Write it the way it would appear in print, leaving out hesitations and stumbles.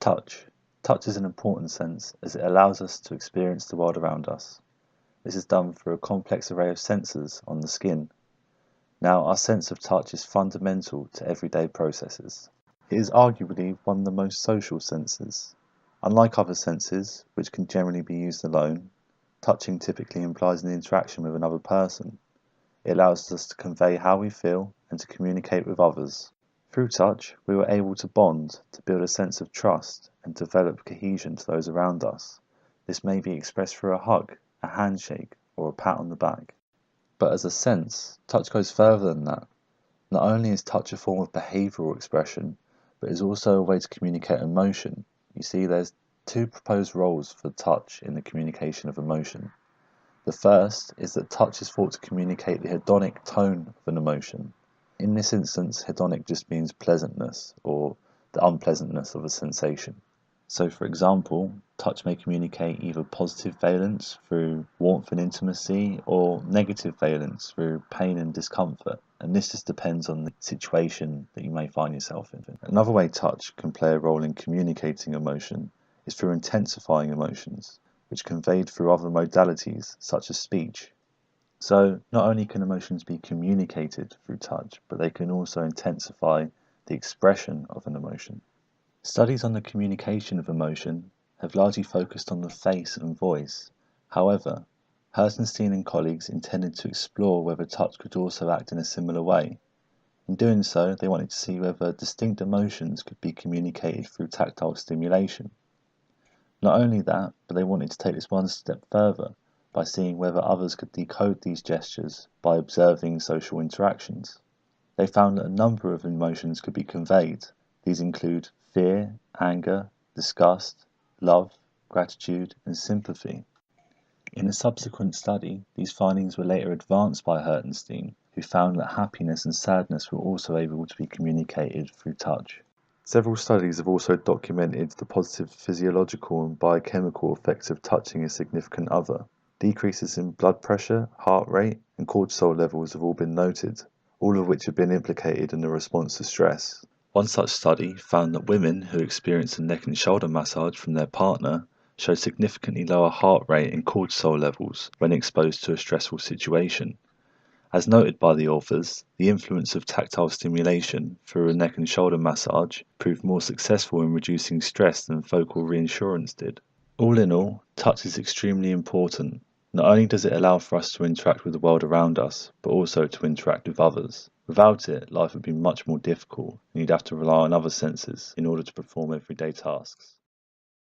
Touch. Touch is an important sense as it allows us to experience the world around us. This is done through a complex array of sensors on the skin. Now, our sense of touch is fundamental to everyday processes. It is arguably one of the most social senses. Unlike other senses, which can generally be used alone, touching typically implies an interaction with another person. It allows us to convey how we feel and to communicate with others. Through touch, we were able to bond, to build a sense of trust, and develop cohesion to those around us. This may be expressed through a hug, a handshake, or a pat on the back. But as a sense, touch goes further than that. Not only is touch a form of behavioural expression, but is also a way to communicate emotion. You see, there's two proposed roles for touch in the communication of emotion. The first is that touch is thought to communicate the hedonic tone of an emotion. In this instance, hedonic just means pleasantness or the unpleasantness of a sensation. So for example, touch may communicate either positive valence through warmth and intimacy or negative valence through pain and discomfort. And this just depends on the situation that you may find yourself in. Another way touch can play a role in communicating emotion is through intensifying emotions, which conveyed through other modalities such as speech. So not only can emotions be communicated through touch, but they can also intensify the expression of an emotion. Studies on the communication of emotion have largely focused on the face and voice. However, Hertenstein and colleagues intended to explore whether touch could also act in a similar way. In doing so, they wanted to see whether distinct emotions could be communicated through tactile stimulation. Not only that, but they wanted to take this one step further by seeing whether others could decode these gestures by observing social interactions. They found that a number of emotions could be conveyed. These include fear, anger, disgust, love, gratitude, and sympathy. In a subsequent study, these findings were later advanced by Hertenstein, who found that happiness and sadness were also able to be communicated through touch. Several studies have also documented the positive physiological and biochemical effects of touching a significant other. Decreases in blood pressure, heart rate, and cortisol levels have all been noted, all of which have been implicated in the response to stress. One such study found that women who experienced a neck and shoulder massage from their partner showed significantly lower heart rate and cortisol levels when exposed to a stressful situation. As noted by the authors, the influence of tactile stimulation through a neck and shoulder massage proved more successful in reducing stress than vocal reassurance did. All in all, touch is extremely important. Not only does it allow for us to interact with the world around us, but also to interact with others. Without it, life would be much more difficult, and you'd have to rely on other senses in order to perform everyday tasks.